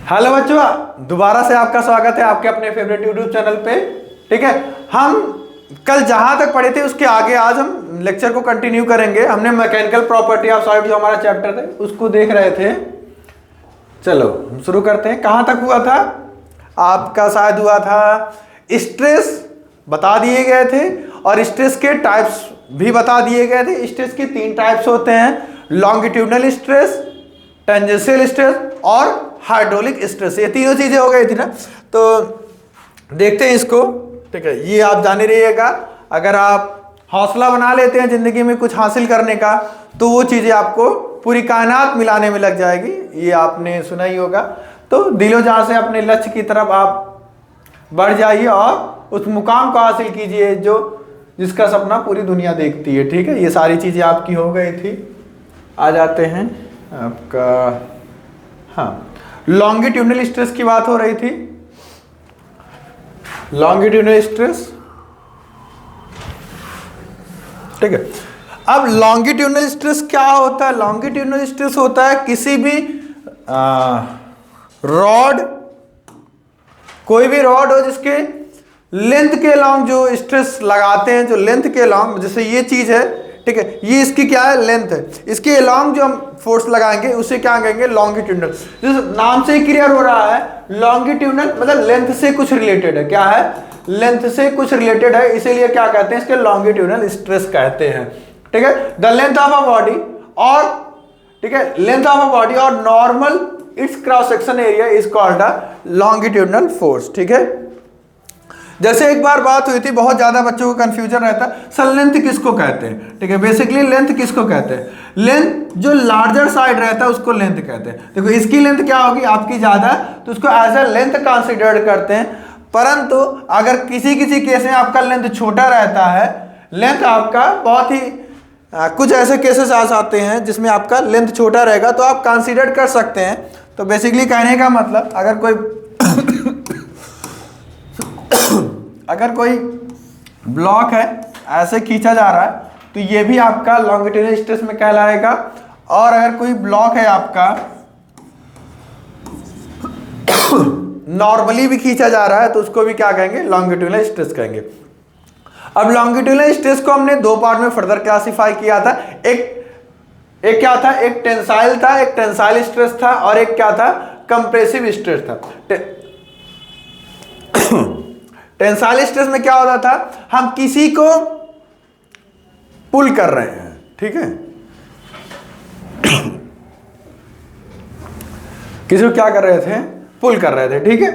Hello बच्चों, दोबारा से आपका स्वागत है आपके अपने फेवरेट यूट्यूब चैनल पे। ठीक है, हम कल जहां तक पढ़े थे उसके आगे आज हम लेक्चर को कंटिन्यू करेंगे। हमने मैकेनिकल प्रॉपर्टी ऑफ सॉलिड जो हमारा चैप्टर था उसको देख रहे थे। चलो हम शुरू करते हैं। कहां तक हुआ था आपका? शायद हुआ था स्ट्रेस बता दिए गए थे और स्ट्रेस के टाइप्स भी बता दिए गए थे। स्ट्रेस के 3 टाइप्स होते हैं, लॉन्गिट्यूडनल स्ट्रेस, टेंजेंशियल स्ट्रेस और हाइड्रोलिक स्ट्रेस। ये तीनों चीजें हो गई थी ना। तो देखते हैं इसको। ठीक है, ये आप जाने रहिएगा। अगर आप हौसला बना लेते हैं जिंदगी में कुछ हासिल करने का तो वो चीजें आपको पूरी कायनात मिलाने में लग जाएगी। ये आपने सुना ही होगा। तो दिलो जान से अपने लक्ष्य की तरफ आप बढ़ जाइए और उस मुकाम को हासिल कीजिए जो जिसका सपना पूरी दुनिया देखती है। ठीक है, ये सारी चीजें आपकी हो गई थी। आ जाते हैं आपका, हाँ, लॉन्गिट्यूडनल स्ट्रेस की बात हो रही थी। लॉन्गिट्यूडनल स्ट्रेस, ठीक है। अब लॉन्गिट्यूडनल स्ट्रेस क्या होता है? लॉन्गिट्यूडनल स्ट्रेस होता है किसी भी रॉड, कोई भी रॉड हो जिसके लेंथ के लॉन्ग जो स्ट्रेस लगाते हैं, जो लेंथ के लॉन्ग, जैसे ये चीज है, ठीक है, ये इसकी क्या है? लेंथ है। इसके अलॉन्ग जो हम फोर्स लगाएंगे उसे क्या कहेंगे? लॉन्गिट्यूडनल। जिस नाम से ही क्लियर हो रहा है लॉन्गिट्यूडनल मतलब लेंथ से कुछ रिलेटेड है। क्या है? लेंथ से कुछ रिलेटेड है, इसीलिए क्या कहते हैं? इसके लॉन्गिट्यूडनल स्ट्रेस कहते हैं। ठीक है, the length of a body और, ठीक है, लेंथ ऑफ अ बॉडी और normal it's cross section area is called a longitudinal force. ठीक है, जैसे एक बार बात हुई थी, बहुत ज्यादा बच्चों को कंफ्यूजन रहता है, सर लेंथ किसको कहते हैं? ठीक है, बेसिकली लेंथ किसको कहते हैं? लेंथ जो लार्जर साइड रहता है उसको लेंथ कहते हैं। देखो इसकी लेंथ क्या होगी? आपकी ज्यादा, तो उसको एज ए लेंथ कंसिडर करते हैं। परंतु अगर किसी किसी केस में आपका लेंथ छोटा रहता है, लेंथ आपका बहुत ही कुछ ऐसे केसेस आ जाते हैं जिसमें आपका लेंथ छोटा रहेगा तो आप कंसिडर कर सकते हैं। तो बेसिकली कहने का मतलब, अगर कोई ब्लॉक है ऐसे खींचा जा रहा है तो ये भी आपका लॉन्गिट्यूडनल स्ट्रेस में कहलाएगा। और अगर कोई ब्लॉक है आपका नॉर्मली भी खींचा जा रहा है तो उसको भी क्या कहेंगे? लॉन्गिट्यूडनल स्ट्रेस कहेंगे। अब लॉन्गिट्यूडनल स्ट्रेस को हमने 2 पार्ट में फर्दर क्लासिफाई किया था। एक क्या था? एक टेंसाइल था, एक टेंसाइल स्ट्रेस था, और एक क्या था? कंप्रेसिव स्ट्रेस था। टेंसाइल स्ट्रेस में क्या होता था? हम किसी को पुल कर रहे हैं, ठीक है, किसी को क्या कर रहे थे? पुल कर रहे थे, ठीक है।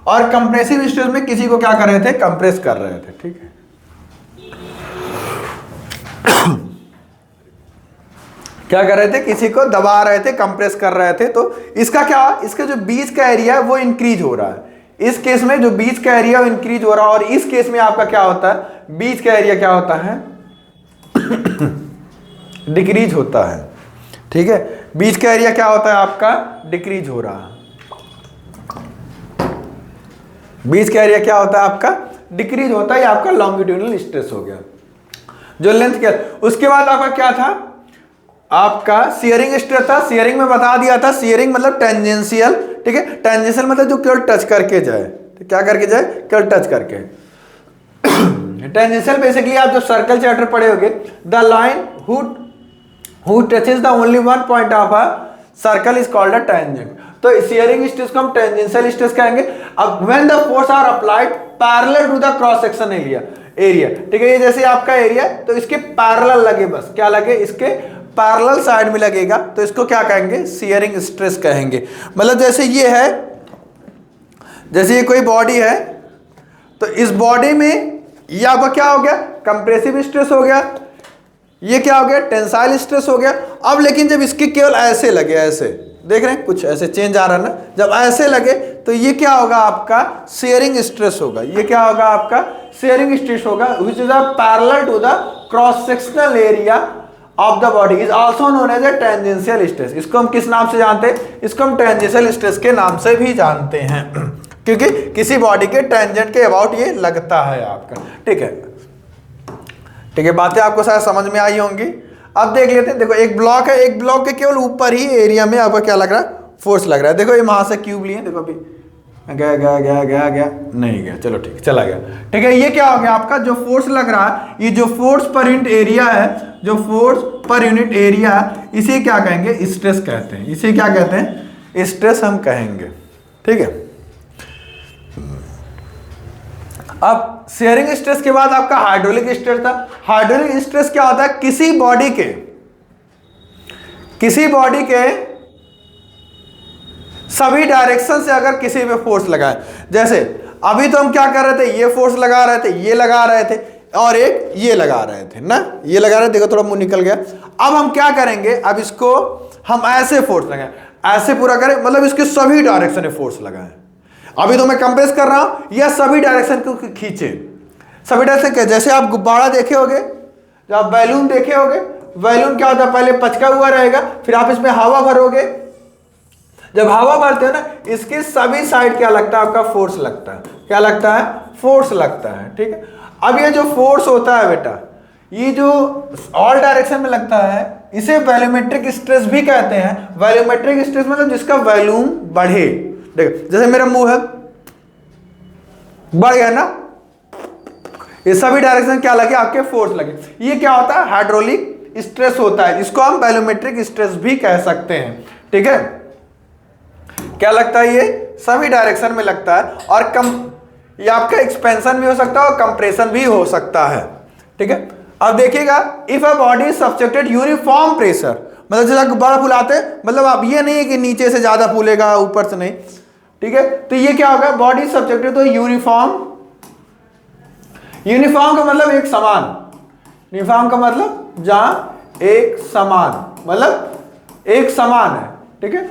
और कंप्रेसिव स्ट्रेस में किसी को क्या कर रहे थे? कंप्रेस कर रहे थे, ठीक है। क्या कर रहे थे? किसी को दबा रहे थे, कंप्रेस कर रहे थे। तो इसका क्या? इसका जो बीच का एरिया है वो इंक्रीज हो रहा है। इस केस में जो बीच का एरिया इंक्रीज हो रहा है, और इस केस में आपका क्या होता है? बीच का एरिया क्या होता है? डिक्रीज होता है, ठीक है। बीच का एरिया क्या होता है आपका? डिक्रीज हो रहा है। बीच का एरिया क्या होता है आपका? डिक्रीज होता है। आपका लॉन्गिट्यूडनल स्ट्रेस हो गया जो लेंथ के। उसके बाद आपका क्या था? आपका शियरिंग स्ट्रेस था। शियरिंग में बता दिया था, शियरिंग मतलब टेंजेंशियल, ठीक है। टेंजेंशियल मतलब जो केवल टच करके जाए, तो क्या करके जाए? केवल टच करके। टेंजेंशियल बेसिकली आप जो सर्कल चैप्टर पढ़े होंगे, the line who touches the only one point of a circle is called a tangent. तो शियरिंग स्ट्रेस को हम टेंजेंशियल स्ट्रेस कहेंगे। अब when the force are applied parallel to the cross section area, ठीक है, ये जैसे आपका एरिया तो इसके पैरेलल लगे, बस क्या लगे? इसके पैरेलल साइड में लगेगा, तो इसको क्या कहेंगे? शियरिंग स्ट्रेस कहेंगे। मतलब जैसे ये है, जैसे ये कोई बॉडी है, तो इस बॉडी में ये आपका क्या हो गया? कंप्रेसिव स्ट्रेस हो गया। ये क्या हो गया? टेंसाइल स्ट्रेस हो गया। अब लेकिन जब इसके केवल ऐसे लगे, ऐसे देख रहे हैं कुछ ऐसे चेंज आ रहा है ना, जब ऐसे लगे तो ये क्या होगा? आपका शियरिंग स्ट्रेस होगा। ये क्या होगा? आपका शियरिंग स्ट्रेस होगा, which is parallel to the cross sectional area of the body, is also known as a tangential stress. इसको हम किस नाम से जानते हैं? इसको हम टेंजेंशियल स्ट्रेस के नाम से भी जानते हैं, क्योंकि किसी बॉडी के टेंजेंट के अबाउट ये लगता है आपका, ठीक है। ठीक है, बातें आपको शायद समझ में आई होंगी। अब देख लेते हैं। देखो एक ब्लॉक है, एक ब्लॉक के केवल ऊपर ही एरिया में आपका क्या लग रहा है? फोर्स लग रहा है। देखो ये वहां से क्यूब लिए, देखो अभी गया गया गया गया गया, नहीं गया, चलो ठीक है, चला गया। ठीक है, ये क्या हो गया आपका जो फोर्स लग रहा है, ये जो फोर्स पर यूनिट एरिया है, जो फोर्स पर यूनिट एरिया है, इसे क्या कहेंगे, स्ट्रेस कहते हैं। इसे क्या कहते हैं, स्ट्रेस हम कहेंगे। ठीक है, अब शेयरिंग स्ट्रेस के बाद आपका हाइड्रोलिक स्ट्रेस था। हाइड्रोलिक स्ट्रेस क्या होता है, किसी बॉडी के सभी डायरेक्शन से अगर किसी पे फोर्स लगाए, जैसे अभी तो हम क्या कर रहे थे, ये फोर्स लगा रहे थे, ये लगा रहे थे, और एक ये लगा रहे थे ना, ये लगा रहे थे, देखो थोड़ा मुंह निकल गया। अब हम क्या करेंगे, अब इसको हम ऐसे फोर्स लगाएं, ऐसे पूरा करें, मतलब इसके सभी डायरेक्शन में फोर्स लगाएं। अभी तो मैं कंप्रेस कर रहा हूं, या सभी डायरेक्शन को खींचे, सभी डायरेक्शन के। जैसे आप गुब्बारा देखे होगे, जब आप बैलून देखे होगे, बैलून क्या होता है, पहले पचका हुआ रहेगा, फिर आप इसमें हवा भरोगे, जब हवा भरते हो ना, इसके सभी साइड क्या लगता है, आपका फोर्स लगता है। क्या लगता है, फोर्स लगता है। ठीक है, अब ये जो फोर्स होता है बेटा, ये जो ऑल डायरेक्शन में लगता है, इसे वॉल्यूमेट्रिक स्ट्रेस भी कहते हैं। वॉल्यूमेट्रिक स्ट्रेस मतलब जिसका वॉल्यूम बढ़े। देखो जैसे मेरा मुंह है, बढ़ गया ना, ये सभी डायरेक्शन क्या लगे, आपके फोर्स लगे। ये क्या होता है, हाइड्रोलिक स्ट्रेस होता है, जिसको हम वॉल्यूमेट्रिक स्ट्रेस भी कह सकते हैं। ठीक है, क्या लगता है, ये सभी डायरेक्शन में लगता है, और ये आपका एक्सपेंशन भी हो सकता है और कंप्रेशन भी हो सकता है। ठीक है, अब देखिएगा, if a body is subjected uniform pressure, मतलब जैसा गुब्बारा फुलाते, मतलब आप ये नहीं है कि नीचे से ज्यादा फूलेगा ऊपर से नहीं। ठीक है, तो ये क्या होगा, बॉडी सब्जेक्टेड तो यूनिफॉर्म, यूनिफॉर्म का मतलब एक समान, यूनिफॉर्म का मतलब जहां एक समान, मतलब एक समान है। ठीक है,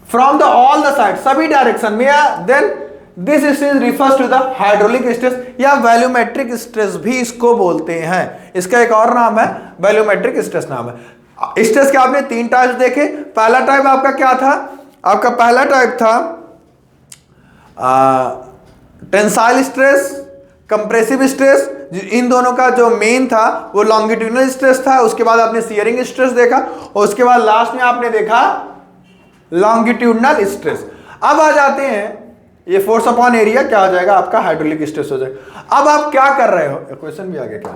from the all the side, सभी डायरेक्शन में, then this stress refers to the hydraulic stress, या वॉल्यूमेट्रिक स्ट्रेस भी इसको बोलते हैं। इसका एक और नाम है वॉल्यूमेट्रिक स्ट्रेस नाम है। स्ट्रेस के आपने 3 टाइप्स देखे। पहला टाइप आपका क्या था, आपका पहला टाइप था टेंसाइल स्ट्रेस, कंप्रेसिव स्ट्रेस। इन दोनों का जो मेन था वो लॉन्गिट्यूडनल स्ट्रेस था। उसके बाद आपने शियरिंग स्ट्रेस देखा, और उसके बाद लास्ट में आपने देखा लॉन्गिट्यूडनल स्ट्रेस। अब आ जाते हैं, ये फोर्स अपॉन एरिया क्या हो जाएगा, आपका हाइड्रोलिक स्ट्रेस हो जाएगा। अब आप क्या कर रहे हो, क्वेश्चन भी आ गया क्या,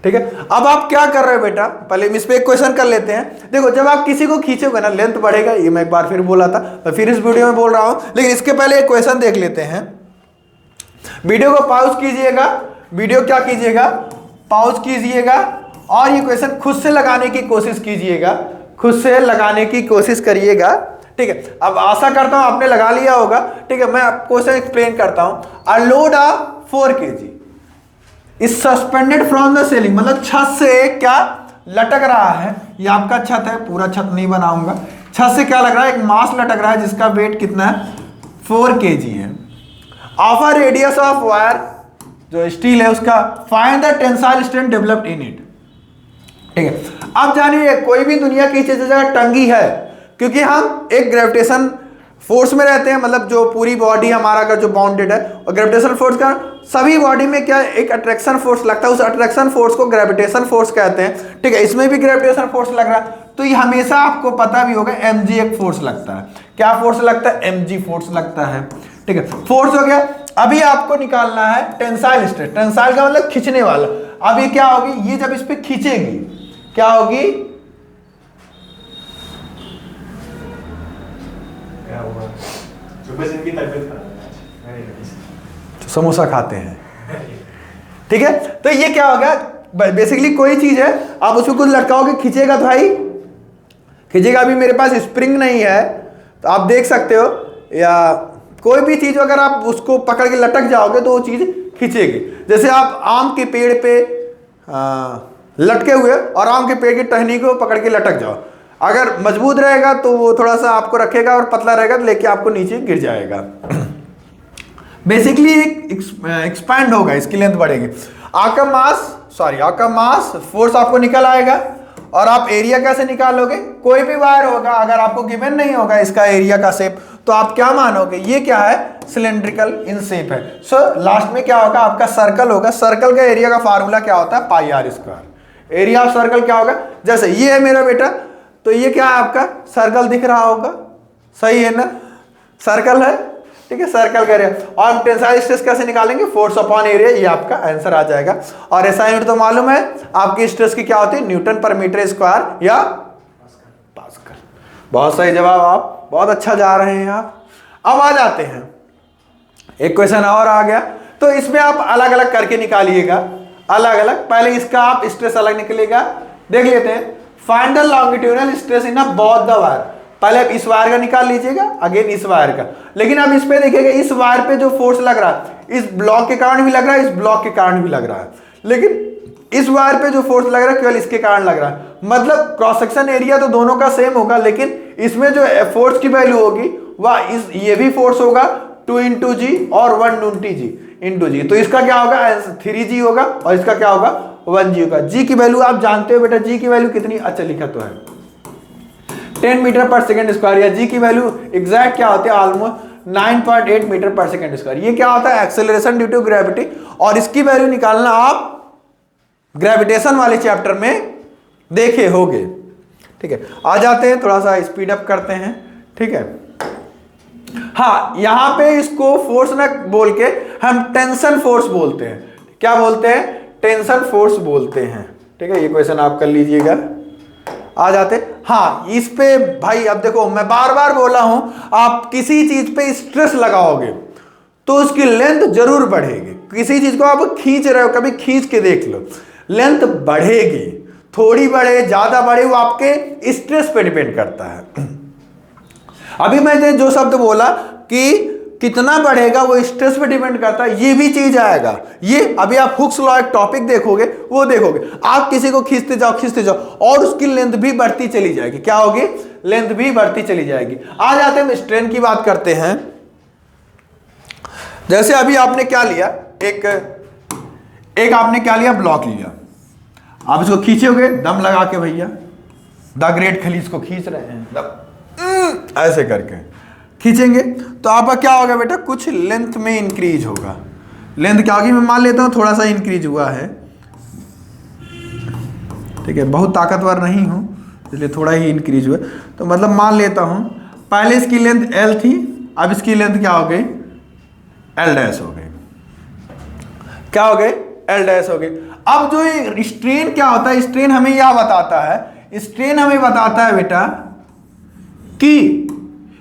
ठीक है, अब आप क्या कर रहे हो बेटा, पहले इस पे एक क्वेश्चन कर लेते हैं। देखो जब आप किसी को खींचोगे ना, लेंथ बढ़ेगा, ये मैं एक बार फिर बोला था, मैं फिर इस वीडियो में बोल रहा हूं, लेकिन इसके पहले एक क्वेश्चन देख लेते हैं। वीडियो को पॉज कीजिएगा, वीडियो क्या कीजिएगा, पॉज कीजिएगा, और ये क्वेश्चन खुद से लगाने की कोशिश कीजिएगा, खुद से लगाने की कोशिश करिएगा। ठीक है, अब आशा करता हूं आपने लगा लिया होगा। ठीक है, मैं आपको क्वेश्चन एक्सप्लेन करता हूं। A load of 4 kg is suspended from the ceiling, मतलब छत से क्या लटक रहा है, ये आपका छत है, पूरा छत नहीं बनाऊंगा, छत से क्या लग रहा है, एक मास लटक रहा है जिसका वेट कितना है, 4 kg है। Of a radius of wire, जो स्टील है उसका, find the tensile strength developed in it. ठीक है, अब जानिए कोई भी दुनिया की चीज जगह टंगी है, क्योंकि हम एक ग्रेविटेशन फोर्स में रहते हैं, मतलब जो पूरी बॉडी हमारा का जो बाउंडेड है, और ग्रेविटेशन फोर्स का सभी बॉडी में क्या एक अट्रैक्शन फोर्स लगता है, उस अट्रैक्शन फोर्स को ग्रेविटेशन फोर्स कहते हैं। ठीक है, इसमें भी ग्रेविटेशन फोर्स लग रहा है, तो ये हमेशा आपको पता भी होगा mg एक फोर्स लगता है। क्या फोर्स लगता है, mg फोर्स लगता है। ठीक है, फोर्स हो गया। अभी आपको निकालना है टेंसाइल स्ट्रेस। टेंसाइल का मतलब खींचने वाला। अब ये क्या होगी, ये जब इस पे खींचेगी क्या होगी, समोसा खाते हैं। ठीक है, तो ये क्या होगा, बेसिकली कोई चीज है, आप उसको कुछ लटकाओगे, खींचेगा तो भाई खींचेगा। अभी मेरे पास स्प्रिंग नहीं है, तो आप देख सकते हो, या कोई भी चीज अगर आप उसको पकड़ के लटक जाओगे तो वो चीज खींचेगी। जैसे आप आम के पेड़ पे लटके हुए, और आम के पेड़ की टहनी को पकड़ के लटक जाओ, अगर मजबूत रहेगा तो वो थोड़ा सा आपको रखेगा, और पतला रहेगा तो लेके आपको नीचे गिर जाएगा। बेसिकली एक्सपैंड होगा, इसकी लेंथ बढ़ेगी। आपका मास फोर्स आपको निकल आएगा, और आप एरिया कैसे निकालोगे, कोई भी वायर होगा, अगर आपको गिवन नहीं होगा इसका एरिया का शेप, तो आप क्या मानोगे, ये क्या है, सिलेंड्रिकल इन शेप है। सो लास्ट में क्या होगा, आपका सर्कल होगा। सर्कल का एरिया का फार्मूला क्या होता है, pi R square. Area of circle क्या होगा, जैसे ये है मेरा बेटा, तो ये क्या है आपका सर्कल दिख रहा होगा, सही है ना, सर्कल है, ठीक है, सर्कल करें। और हम टेंसाइल स्ट्रेस कैसे निकालेंगे, फोर्स अपॉन एरिया, ये आपका आंसर आ जाएगा। और एसआई यूनिट तो मालूम है आपकी स्ट्रेस की क्या होती है, न्यूटन पर मीटर स्क्वायर या पास्कल। बहुत सही जवाब, आप बहुत अच्छा जा रहे हैं आप। अब आ जाते हैं, एक क्वेश्चन और आ गया, तो इसमें आप अलग अलग करके निकालिएगा, अलग अलग। पहले इसका आप स्ट्रेस अलग निकलेगा, देख लेते हैं। Find the longitudinal stress in a both the wire. पहले आप इस वायर का निकाल लीजिएगा, अगेन इस वायर का। लेकिन अब इस पे देखिएगा, इस वायर पे जो फोर्स लग रहा है इस ब्लॉक के कारण भी लग रहा है, इस ब्लॉक के कारण भी लग रहा है, लेकिन इस वायर पे जो फोर्स लग रहा है केवल इसके कारण लग रहा है। मतलब क्रॉस सेक्शन एरिया तो दोनों का सेम होगा, लेकिन इसमें जो फोर्स की वैल्यू होगी वह ये भी फोर्स होगा 2 इंटू जी और 1 इंटू जी। तो इसका क्या होगा, 3g होगा, और इसका क्या होगा 1g होगा। जी की वैल्यू आप जानते हो बेटा, जी की वैल्यू कितनी, अच्छा लिखा तो है 10 मीटर पर सेकेंड स्क्वायर, या जी की वैल्यू एग्जैक्ट क्या होती है, ऑलमोस्ट 9.8 मीटर पर सेकेंड स्क्वायर। ये क्या होता है, एक्सेलरेशन ड्यू टू ग्रेविटी। और इसकी वैल्यू निकालना आप ग्रेविटेशन वाले चैप्टर में देखे होंगे, ठीक है। आ जाते हैं, थोड़ा सा स्पीड अप करते हैं, ठीक है। हाँ, यहां पे इसको फोर्स ना बोल के हम टेंशन फोर्स बोलते हैं। क्या बोलते हैं, टेंशन फोर्स बोलते हैं, ठीक है। ये क्वेश्चन आप कर लीजिएगा। आ जाते, हाँ, इस पे भाई अब देखो, मैं बार बार बोला हूं, आप किसी चीज पे स्ट्रेस लगाओगे तो उसकी लेंथ जरूर बढ़ेगी। किसी चीज को आप खींच रहे हो, कभी खींच के देख लो, लेंथ बढ़ेगी, थोड़ी बढ़े ज्यादा बढ़े वो आपके स्ट्रेस पे डिपेंड करता है। अभी मैंने जो शब्द बोला कि कितना बढ़ेगा वो स्ट्रेस पे डिपेंड करता है, ये भी चीज आएगा। ये अभी आप हुक्स लॉ एक टॉपिक देखोगे, वो देखोगे, आप किसी को खींचते जाओ और उसकी लेंथ भी बढ़ती चली जाएगी। क्या होगी, लेंथ भी बढ़ती चली जाएगी। आ जाते हैं स्ट्रेन की बात करते हैं। जैसे अभी आपने क्या लिया, एक आपने क्या लिया, ब्लॉक लिया, आप इसको खींचोगे दम लगा के, भैया द ग्रेट खलीज को खींच रहे हैं दम, ऐसे करके खींचेंगे तो आपका क्या होगा बेटा, कुछ लेंथ में इंक्रीज होगा। लेंथ क्या होगी, मैं मान लेता हूं थोड़ा सा इंक्रीज हुआ है, ठीक है, बहुत ताकतवर नहीं हूं इसलिए थोड़ा ही इंक्रीज हुआ। तो मतलब मान लेता हूं पहले इसकी लेंथ L थी, अब इसकी लेंथ क्या हो गई, L डैश हो गई। क्या हो गई, L डैश हो गई। अब जो ये स्ट्रेन क्या होता है, स्ट्रेन हमें यह बताता है, स्ट्रेन हमें बताता है बेटा कि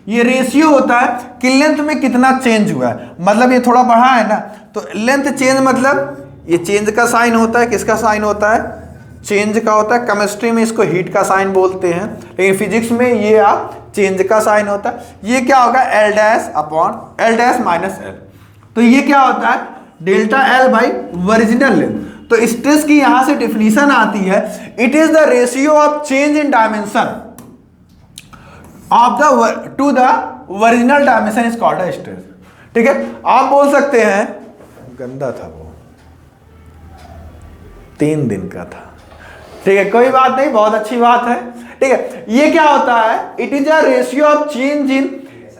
ये रेशियो होता है कि लेंथ में कितना चेंज हुआ है। मतलब ये थोड़ा बढ़ा है ना, तो लेंथ चेंज, मतलब ये चेंज का साइन होता है, किसका साइन होता है, चेंज का होता है। केमिस्ट्री में इसको हीट का साइन बोलते हैं, लेकिन फिजिक्स में ये आप चेंज का साइन होता है। ये क्या होगा, L dash upon L dash minus L. तो ये क्या होता है, delta L by original length. तो स्ट्रेस की यहां से डिफिनीशन आती है, it is the ratio of change in dimension of the two the original dimension is called stress. ठीक है, आप बोल सकते हैं गंदा था वो, 3 दिन का था, ठीक है, कोई बात नहीं, बहुत अच्छी बात है। ठीक है, ये क्या होता है, it is a ratio of change in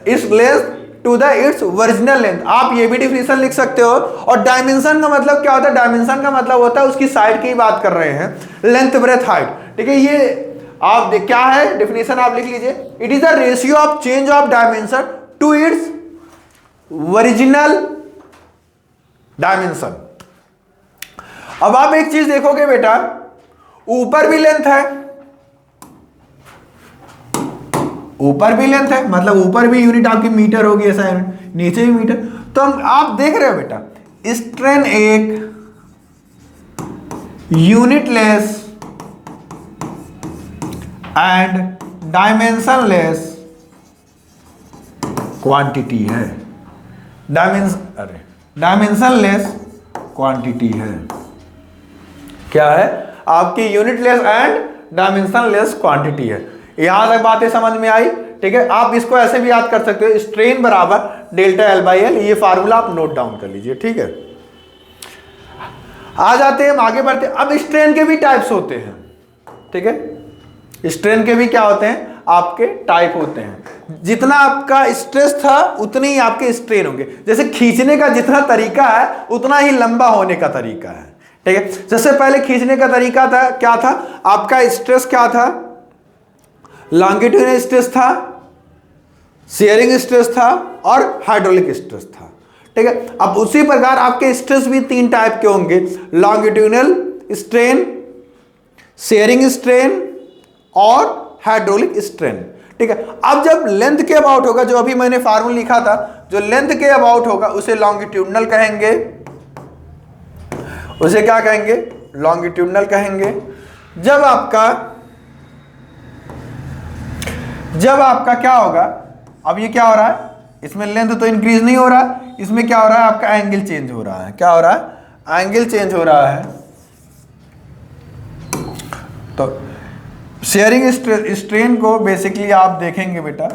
its length to the its original length. आप ये भी डिफिनेशन लिख सकते हो। और डायमेंशन का मतलब क्या होता है, डायमेंशन का मतलब होता है उसकी साइड की बात कर रहे हैं, लेंथ ब्रेथ हाइट। ठीक है, ये आप क्या है डिफिनेशन, आप लिख लीजिए, it is the ratio of change of dimension to its original dimension. अब आप एक चीज देखोगे बेटा, ऊपर भी लेंथ है, ऊपर भी लेंथ है, मतलब ऊपर भी यूनिट आपकी मीटर होगी, ऐसा यूनिट, नीचे भी मीटर। तो आप देख रहे हो बेटा, स्ट्रेन एक यूनिटलेस एंड डायमेंशनलेस क्वांटिटी है, डायमेंशनलेस क्वांटिटी है। क्या है, आपकी यूनिटलेस एंड डायमेंशनलेस क्वांटिटी है। यहां तक बातें समझ में आई। ठीक है, आप इसको ऐसे भी याद कर सकते हो, स्ट्रेन बराबर डेल्टा एल बाई एल, ये फार्मूला आप नोट डाउन कर लीजिए। ठीक है, आ जाते हैं, आगे बढ़ते हैं। अब स्ट्रेन के भी टाइप्स होते हैं। ठीक है, स्ट्रेन के भी क्या होते हैं, आपके टाइप होते हैं। जितना आपका स्ट्रेस था उतने ही आपके स्ट्रेन होंगे। जैसे खींचने का जितना तरीका है उतना ही लंबा होने का तरीका है। ठीक है, जैसे पहले खींचने का तरीका था, क्या था आपका स्ट्रेस, क्या था, लॉन्गिट्यूडिनल स्ट्रेस था, शेयरिंग स्ट्रेस था और हाइड्रोलिक स्ट्रेस था। ठीक है, अब उसी प्रकार आपके स्ट्रेस भी तीन टाइप के होंगे, लॉन्गिट्यूडनल स्ट्रेन, शेयरिंग स्ट्रेन और हाइड्रोलिक स्ट्रेन। ठीक है, अब जब लेंथ के अबाउट होगा, जो अभी मैंने फार्मूला लिखा था, जो लेंथ के अबाउट होगा उसे लॉन्गिट्यूडनल कहेंगे, उसे क्या कहेंगे, लॉन्गिट्यूडनल कहेंगे। जब आपका क्या होगा, अब ये क्या हो रहा है, इसमें लेंथ तो इंक्रीज नहीं हो रहा, इसमें क्या हो रहा है, आपका एंगल चेंज हो रहा है। क्या हो रहा है, एंगल चेंज हो रहा है। तो शेयरिंग स्ट्रेन को बेसिकली आप देखेंगे बेटा,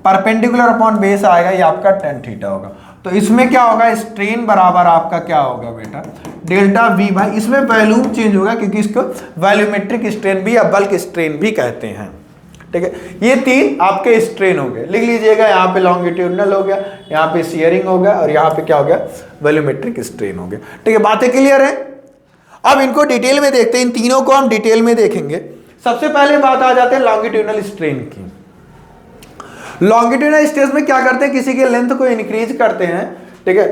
परपेंडिकुलर अपॉन बेस आएगा, ये आपका टेन थीटा होगा। तो इसमें क्या होगा, स्ट्रेन बराबर आपका क्या होगा बेटा, डेल्टा वी बाई, इसमें वॉल्यूम चेंज होगा क्योंकि इसको वॉल्यूमेट्रिक स्ट्रेन भी या बल्क स्ट्रेन भी कहते हैं। ठीक है, ये तीन आपके स्ट्रेन हो गए, लिख लीजिएगा। यहाँ पे लॉन्गिट्यूडनल हो गया, यहाँ पे शेयरिंग हो गया और यहाँ पे क्या हो गया, वॉल्यूमेट्रिक स्ट्रेन हो गया। ठीक है, बातें क्लियर है। अब इनको डिटेल में देखते हैं, इन तीनों को हम डिटेल में देखेंगे। सबसे पहले बात आ जाते हैं लॉन्गिट्यूडनल स्ट्रेन की। लॉन्गिट्यूडनल स्ट्रेस में क्या करते हैं, किसी के लेंथ को इंक्रीज करते हैं। ठीक है,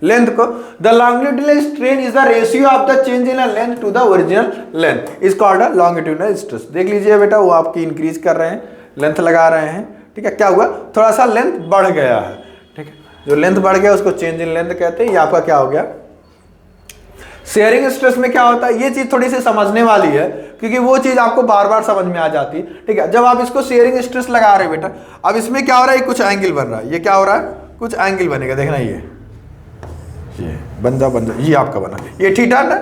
लेंथ को, the longitudinal strain is the ratio of the change in length to the original length, is called a longitudinal stress. देख लीजिए बेटा, वो आपकी इंक्रीज कर रहे हैं, लेंथ लगा रहे हैं। ठीक है, क्या हुआ, थोड़ा सा लेंथ बढ़ गया है। ठीक है, जो लेंथ बढ़ गया उसको चेंज इन लेंथ कहते हैं। ये आपका क्या हो गया, शेयरिंग स्ट्रेस में क्या होता है, ये चीज थोड़ी सी समझने वाली है क्योंकि वो चीज आपको बार बार समझ में आ जाती है। ठीक है, जब आप इसको शेयरिंग स्ट्रेस लगा रहे हो बेटा, अब इसमें क्या हो रहा है, कुछ एंगल बन रहा है। ये क्या हो रहा है, कुछ एंगल बनेगा, देखना ये बन जा, ये आपका बना, ये थीटा ना।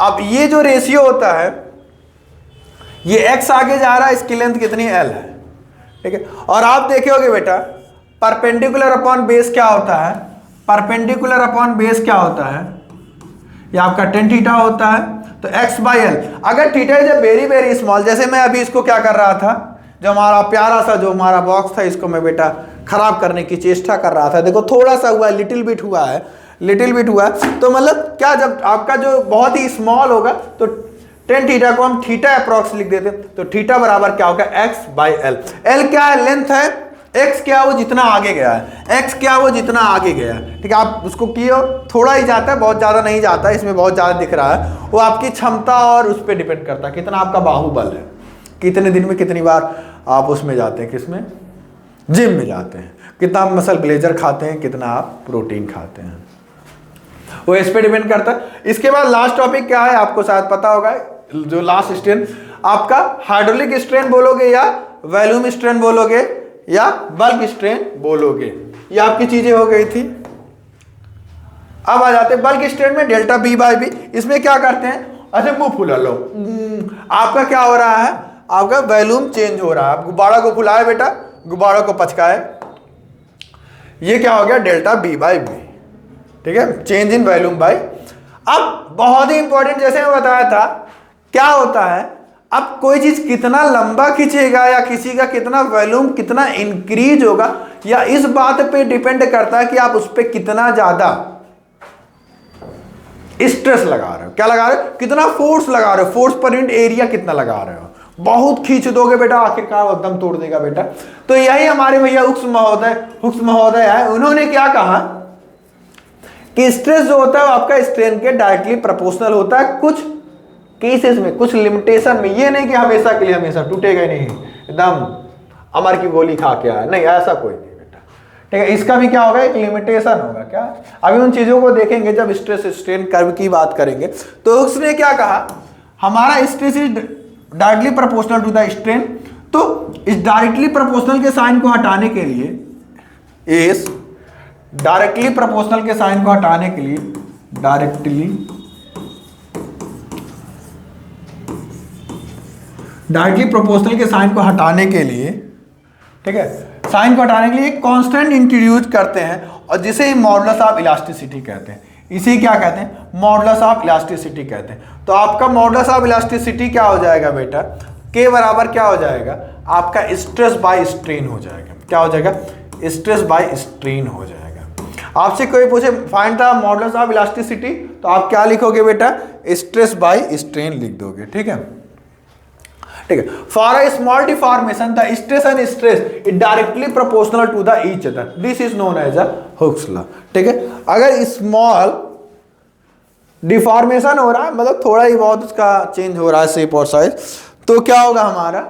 अब ये जो रेशियो होता है, ये एक्स आगे जा रहा है, इसकी लेंथ कितनी एल है। ठीक है, और आप देखोगे बेटा, परपेंडिकुलर अपॉन बेस क्या होता है, परपेंडिकुलर अपॉन बेस क्या होता है, ये आपका टेन थीटा होता है। तो x बाई एल, अगर theta is very very small, जैसे मैं अभी इसको क्या कर रहा था, जो हमारा प्यारा सा जो हमारा बॉक्स था, इसको मैं बेटा खराब करने की चेष्टा कर रहा था। देखो थोड़ा सा हुआ है, लिटिल बिट हुआ है, लिटिल बिट हुआ है। तो मतलब क्या, जब आपका जो बहुत ही स्मॉल होगा तो टेन थीटा को हम थीटा अप्रॉक्स लिख देते, तो थीटा बराबर क्या होगा, x बाई एल। एल क्या है, लेंथ है, x क्या है, वो जितना आगे गया है, x क्या है, वो जितना आगे गया है। ठीक है, आप उसको किए, थोड़ा ही जाता है, बहुत ज़्यादा नहीं जाता है, इसमें बहुत ज़्यादा दिख रहा है। वो आपकी क्षमता और उस पर डिपेंड करता है, कितना आपका बाहुबल है, कितने दिन में कितनी बार आप उसमें जाते हैं, किसमें, जिम में जाते हैं, कितना आप मसल ब्लेजर खाते हैं, कितना आप प्रोटीन खाते हैं, वो इस पर डिपेंड करता है। इसके बाद लास्ट टॉपिक क्या है, आपको शायद पता होगा, जो लास्ट स्ट्रेन आपका हाइड्रोलिक स्ट्रेन बोलोगे या वॉल्यूम स्ट्रेन बोलोगे या बल्क स्ट्रेन बोलोगे, ये आपकी चीजें हो गई थी। अब आ जाते हैं बल्क स्ट्रेन में, डेल्टा बी बाई बी। इसमें क्या करते हैं, अच्छा मुंह फुला लो, आपका क्या हो रहा है, आपका वॉल्यूम चेंज हो रहा है। आप गुब्बारा को फुलाए बेटा, गुब्बारा को पचकाए, ये क्या हो गया, डेल्टा बी बाई बी। ठीक है, चेंज इन वॉल्यूम बाई। अब बहुत ही इंपॉर्टेंट, जैसे मैं बताया था, क्या होता है, अब कोई चीज कितना लंबा खींचेगा या किसी का कितना वॉल्यूम कितना इंक्रीज होगा, या इस बात पे डिपेंड करता है कि आप उस पर कितना ज्यादा स्ट्रेस लगा रहे हो। क्या लगा रहे हो, कितना फोर्स लगा रहे हो, फोर्स पर यूनिट एरिया कितना लगा रहे हो। बहुत खींच दोगे बेटा, आखिरकार एकदम तोड़ देगा बेटा। तो यही हमारे भैया हुक्स महोदय है, उन्होंने क्या कहा कि स्ट्रेस जो होता है वो आपका स्ट्रेन के डायरेक्टली प्रोपोर्शनल होता है, कुछ केसेस में, कुछ लिमिटेशन में। ये नहीं कि हमेशा के लिए हमेशा टूटेगा ही नहीं, एकदम अमर की गोली खा के आया, नहीं, ऐसा कोई नहीं बेटा। ठीक है, इसका भी क्या होगा, एक लिमिटेशन होगा। क्या, अभी उन चीजों को देखेंगे जब स्ट्रेस स्ट्रेन कर्व की बात करेंगे। तो उसने क्या कहा, हमारा stress is directly proportional to the strain. तो इस डायरेक्टली प्रोपोर्शनल के साइन को हटाने के लिए, इस डायरेक्टली प्रोपोर्शनल के साइन को हटाने के लिए, डायरेक्टली प्रोपोर्शनल के साइन को हटाने के लिए, ठीक है, साइन को हटाने के लिए एक कांस्टेंट इंट्रोड्यूस करते हैं, और जिसे मॉडुलस ऑफ इलास्टिसिटी कहते हैं। इसे क्या कहते हैं, मॉडुलस ऑफ इलास्टिसिटी कहते हैं। तो आपका मॉडुलस ऑफ इलास्टिसिटी क्या हो जाएगा बेटा, के बराबर क्या हो जाएगा, आपका स्ट्रेस बाय स्ट्रेन हो जाएगा। क्या हो जाएगा, स्ट्रेस बाय स्ट्रेन हो जाएगा। आपसे कोई पूछे find the modulus of elasticity, तो आप क्या लिखोगे बेटा, स्ट्रेस बाय स्ट्रेन लिख दोगे। ठीक है, ठीक है। For a small deformation the stress and stress is directly proportional to the each other, this is known as a Hooke's law. ठीक है, अगर स्मॉल डिफॉर्मेशन हो रहा है, मतलब थोड़ा ही बहुत उसका चेंज हो रहा है शेप और साइज, तो क्या होगा हमारा,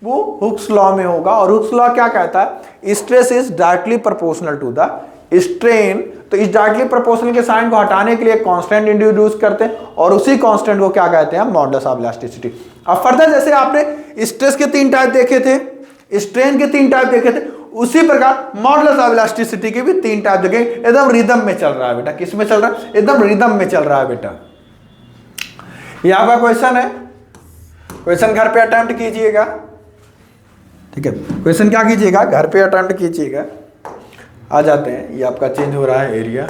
वो हुक्स लॉ में होगा। और हुक्स लॉ क्या कहता है, stress is directly proportional to the strain. तो इस डायरेक्टली प्रोपोर्शनल के साइन को हटाने के लिए कांस्टेंट इंट्रोड्यूस करते हैं और उसी कांस्टेंट को क्या कहते हैं, मॉडुलस ऑफ इलास्टिसिटी। अब फर्दर जैसे आपने स्ट्रेस के 3 टाइप देखे थे, स्ट्रेन के 3 टाइप देखे थे, उसी प्रकार मॉडुलस ऑफ इलास्टिसिटी के भी 3 टाइप देखे। एकदम रिदम में चल रहा है बेटा, किस में चल रहा है, एकदम रिदम में चल रहा है बेटा। यहां पर क्वेश्चन है, क्वेश्चन घर पे अटेम्प्ट कीजिएगा। ठीक है, क्वेश्चन क्या कीजिएगा, घर पे अटेम्प्ट कीजिएगा। आ जाते हैं, ये आपका चेंज हो रहा है एरिया।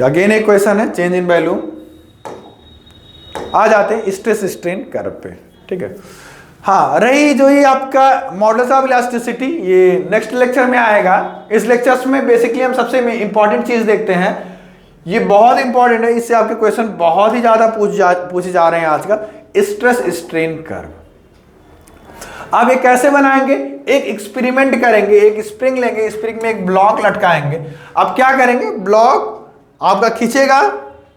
अगेन एक क्वेश्चन है, चेंज इन वैल्यू। आ जाते हैं स्ट्रेस स्ट्रेन कर्व पे। ठीक है, हाँ, रही जो ये आपका मॉडुलस ऑफ इलास्टिसिटी, ये नेक्स्ट लेक्चर में आएगा। इस लेक्चर्स में बेसिकली हम सबसे इंपॉर्टेंट चीज देखते हैं, ये बहुत इंपॉर्टेंट है, इससे आपके क्वेश्चन बहुत ही ज्यादा पूछे जा रहे हैं आजकल, स्ट्रेस स्ट्रेन कर्व। अब ये कैसे बनाएंगे, एक एक्सपेरिमेंट करेंगे, एक स्प्रिंग लेंगे, स्प्रिंग में एक ब्लॉक लटकाएंगे। अब क्या करेंगे, ब्लॉक आपका खींचेगा,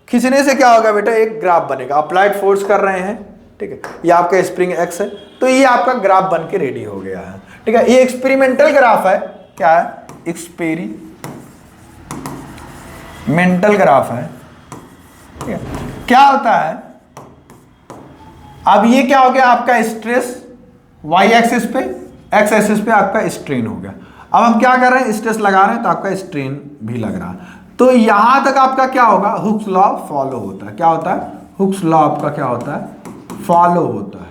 खींचने से क्या होगा बेटा, एक ग्राफ बनेगा। अप्लाइड फोर्स कर रहे हैं, ठीक है, ये आपका स्प्रिंग एक्स है, तो ये आपका ग्राफ बन के रेडी हो गया है। ठीक है, ये एक्सपेरिमेंटल ग्राफ है, क्या है, एक्सपेरिमेंटल ग्राफ है। ठीक है, क्या होता है, अब ये क्या हो गया, आपका स्ट्रेस वाई एक्सिस पे, एक्स एक्सिस पे आपका स्ट्रेन हो गया। अब हम क्या कर रहे हैं, स्ट्रेस लगा रहे हैं तो आपका स्ट्रेन भी लग रहा है। तो यहां तक आपका क्या होगा, हुक्स लॉ फॉलो होता है। क्या होता है, हुक्स लॉ आपका क्या होता है, फॉलो होता है।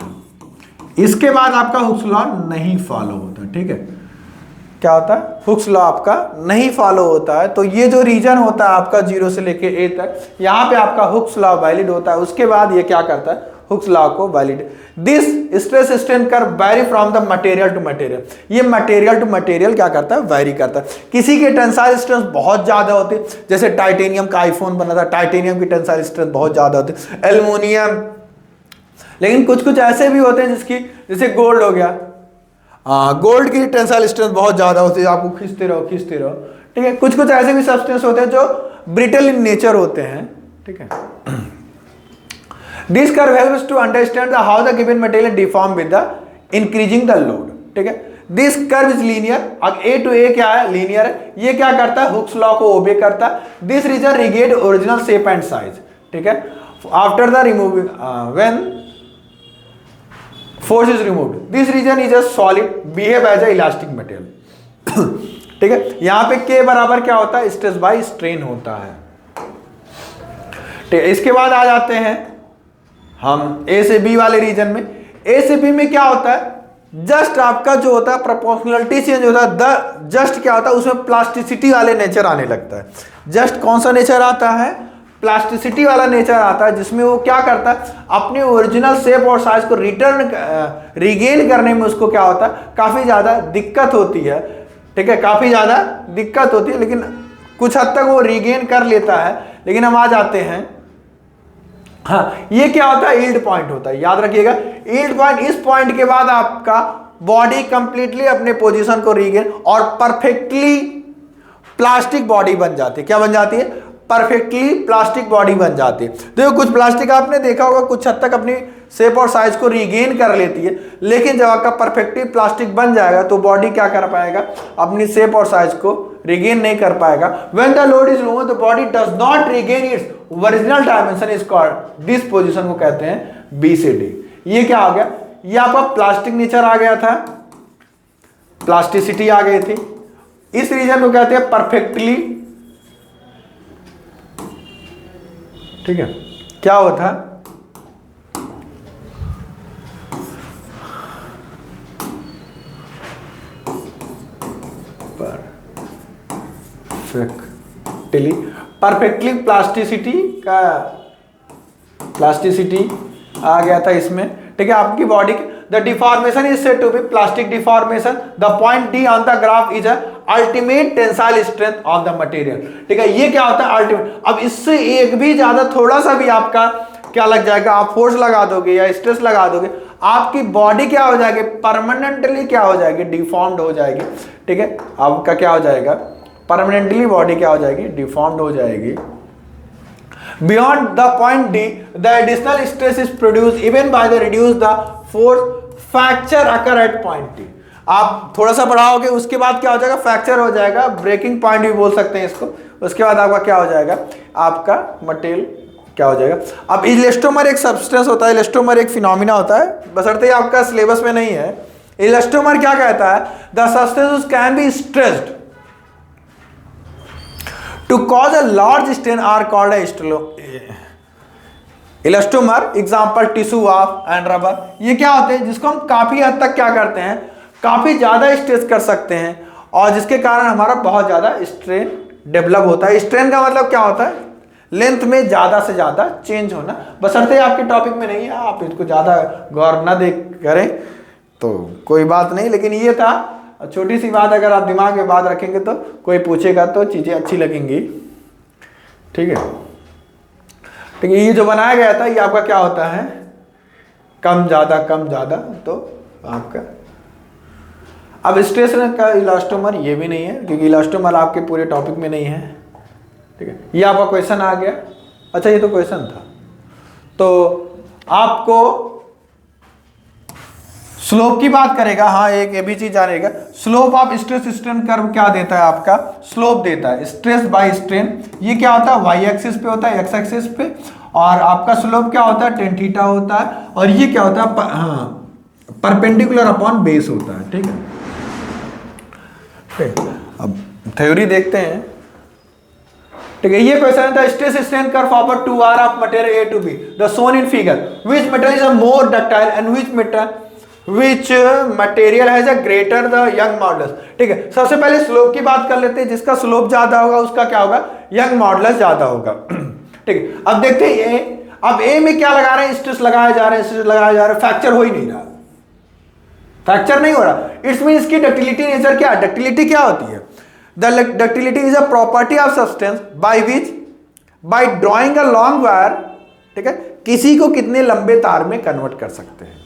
इसके बाद आपका हुक्स लॉ नहीं फॉलो होता। ठीक है, क्या होता है, हुक्स लॉ आपका नहीं फॉलो होता है। तो ये जो रीजन होता है आपका 0 से लेके a तक, यहां पे आपका हुक्स लॉ वैलिड होता है। उसके बाद ये क्या करता है, हुक्स लॉ को valid, this stress strain curve vary from the material to material. ये मटेरियल टू मटेरियल क्या करता है, वैरी करता है। किसी के टेंसाइल स्ट्रेंथ बहुत ज्यादा होती है, जैसे टाइटेनियम का आईफोन बना था, टाइटेनियम की टेंसाइल स्ट्रेंथ बहुत ज्यादा होती है, एल्युमिनियम। लेकिन कुछ कुछ ऐसे भी होते हैं जिसकी, जैसे गोल्ड हो गया, गोल्ड की टेंसाइल स्ट्रेंथ बहुत ज्यादा होती है, आपको खींचते रहो खींचते रहो। ठीक है, कुछ कुछ ऐसे भी सब्सटेंस होते हैं जो ब्रिटल इन नेचर होते हैं। ठीक है, this curve helps to understand how the given material deform with the increasing the load. ठीक है, दिस कर्व इज लीनियर। अब ए टू ए क्या है, लीनियर है। ये क्या करता है, हुक्स लॉ को ओबे करता है। This region regain original shape and size. ठीक है, after the removing when force is removed, this region is a solid, behave as a elastic material। ठीक है, यहां पे K बराबर क्या होता है, स्ट्रेस बाय स्ट्रेन होता है। ठीक है, इसके बाद आ जाते हैं हम A से B वाले रीजन में। A से B में क्या होता है, जस्ट आपका जो होता है प्रोपोर्शनलिटी चेंज होता है, द जस्ट क्या होता है, उसमें प्लास्टिसिटी वाले नेचर आने लगता है। जस्ट कौन सा नेचर आता है, प्लास्टिसिटी वाला नेचर आता है, जिसमें वो क्या करता है, अपने ओरिजिनल शेप और साइज को रिगेन करने में उसको क्या होता है, काफी ज्यादा दिक्कत होती है। ठीक है, काफी ज्यादा दिक्कत होती है, लेकिन कुछ हद तक वो रिगेन कर लेता है। लेकिन हम आ जाते हैं, हाँ, ये क्या होता है, यील्ड पॉइंट होता है। याद रखिएगा, यील्ड पॉइंट, इस पॉइंट के बाद आपका बॉडी कंप्लीटली अपने पोजीशन को रिगेन और परफेक्टली प्लास्टिक बॉडी बन जाती है। क्या बन जाती है, परफेक्टली प्लास्टिक बॉडी बन जाती है। देखो कुछ प्लास्टिक आपने देखा होगा कुछ हद तक अपनी शेप और साइज को रिगेन कर लेती है, लेकिन जब आपका परफेक्टली प्लास्टिक बन जाएगा तो बॉडी क्या कर पाएगा, अपनी शेप और साइज को रिगेन नहीं कर पाएगा। When the load is low the body does not regain it's original dimension is called, this position को कहते हैं बी से डी। ये क्या आ गया, ये आपका प्लास्टिक नेचर आ गया था, प्लास्टिसिटी आ गई थी। इस रीजन को कहते हैं परफेक्टली, ठीक है, क्या हुआ था, परफेक्टली प्लास्टिसिटी आ गया था इसमें। ठीक है, आपकी body the deformation is said to be plastic deformation. The point D on the graph is ultimate tensile strength of the material. ठीक है, ये क्या होता है, अल्टीमेट। अब इससे एक भी ज्यादा थोड़ा सा भी आपका क्या लग जाएगा, आप फोर्स लगा दोगे या स्ट्रेस लगा दोगे, आपकी बॉडी क्या हो जाएगी, परमानेंटली क्या हो जाएगी, डिफॉर्म्ड हो जाएगी। ठीक है, आपका क्या हो जाएगा, परमानेंटली बॉडी क्या हो जाएगी, डिफॉर्म्ड हो जाएगी। Beyond the point D, the additional stress is produced even by the reduce the force, fracture occur at point T। आप थोड़ा सा बढ़ाओगे उसके बाद क्या हो जाएगा, फ्रैक्चर हो जाएगा, ब्रेकिंग पॉइंट भी बोल सकते हैं इसको। उसके बाद आपका क्या हो जाएगा, आपका मटेरियल क्या हो जाएगा। अब इलास्टोमर एक सब्सटेंस होता है, इलास्टोमर एक फिनोमिना होता है, बशर्ते आपका सिलेबस में नहीं है। इलास्टोमर क्या कहता है, the substance can be stressed to cause a large strain are called a elastomer. Example tissue of and rubber, ये क्या होते हैं जिसको हम काफी हद तक क्या करते हैं, काफी ज्यादा स्ट्रेस कर सकते हैं और जिसके कारण हमारा बहुत ज्यादा स्ट्रेन डेवलप होता है। स्ट्रेन का मतलब क्या होता है, लेंथ में ज्यादा से ज्यादा चेंज होना, बशर्ते आपके टॉपिक में नहीं है, आप इसको ज्यादा गौर न देख करें तो कोई बात नहीं, लेकिन ये था छोटी सी बात, अगर आप दिमाग में बात रखेंगे तो कोई पूछेगा तो चीज़ें अच्छी लगेंगी। ठीक है, ठीक है, ये जो बनाया गया था ये आपका क्या होता है, कम ज़्यादा, तो आपका अब स्ट्रेस का इलास्टोमर ये भी नहीं है, क्योंकि इलास्टोमर आपके पूरे टॉपिक में नहीं है। ठीक है, ये आपका क्वेश्चन आ गया। अच्छा, ये तो क्वेश्चन था, तो आपको स्लोप की बात करेगा। हाँ, एक ये भी चीज जानेगा, slope of stress strain curve क्या देता है, आपका स्लोप देता है, स्ट्रेस बाय स्ट्रेन। ये क्या होता है, वाई एक्सिस पे होता है, एक्स एक्सिस पे, और आपका स्लोप क्या होता है, टेन थीटा होता है, और ये क्या होता है, हाँ, परपेंडिकुलर अपॉन बेस होता है। ठीक है, ठीक, अब थ्योरी देखते हैं। ठीक है, ये क्वेश्चन था, stress strain curve for 2R of material A to B, the shown in figure, which material is more ductile and which material has a greater the young modulus। ठीक है, सबसे पहले स्लोप की बात कर लेते हैं, जिसका स्लोप ज्यादा होगा उसका क्या होगा, यंग मॉडुलस ज्यादा होगा। ठीक है, अब देखते हैं अब ए में क्या लगा रहे हैं, स्ट्रेस लगाया जा रहा है, स्ट्रेस लगाया जा रहा है, फ्रैक्चर हो ही नहीं रहा, फ्रैक्चर नहीं हो रहा। इट्स मीन इसकी डक्टिलिटी नेचर क्या है, डक्टिलिटी क्या होती है, the ductility is a property of substance by which bye drawing a long wire. ठीक है, किसी को कितने लंबे तार में कन्वर्ट कर सकते हैं।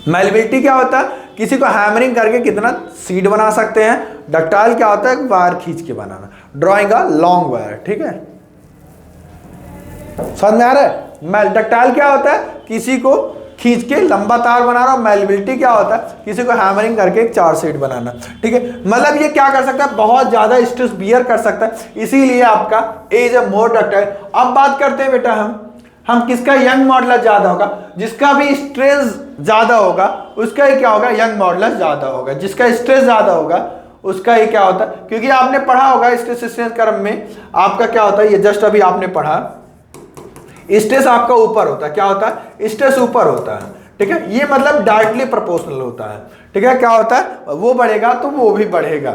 मैलिबिलिटी क्या होता है, किसी को हैमरिंग करके कितना सीड बना सकते हैं। डक्टाइल क्या होता है, वायर खींच के बनाना, ड्रॉइंग अ लॉन्ग वायर। ठीक है, समझ में आ रहा है। डक्टाइल क्या होता है, किसी को खींच के लंबा तार बनाना। मैलिबिलिटी क्या होता है, किसी को हैमरिंग करके एक चार सीड बनाना। ठीक है, मतलब ये क्या कर सकता है, बहुत ज्यादा स्ट्रेस बियर कर सकता है, इसीलिए आपका ए इज अ मोर डक्टाइल। अब बात करते हैं बेटा हम किसका, यंग मॉडुलस ज्यादा होगा, जिसका भी स्ट्रेस ज्यादा होगा उसका ही क्या होगा, यंग मॉडुलस ज्यादा होगा। जिसका स्ट्रेस ज्यादा होगा उसका ही क्या होता है, क्योंकि आपने पढ़ा होगा स्ट्रेस स्ट्रेन कर्व में आपका क्या होता है, ये जस्ट अभी आपने पढ़ा, स्ट्रेस आपका ऊपर होता है, क्या होता है, स्ट्रेस ऊपर होता है। ठीक है, ये मतलब डायरेक्टली प्रोपोर्शनल होता है। ठीक है, क्या होता है, वो बढ़ेगा तो वो भी बढ़ेगा।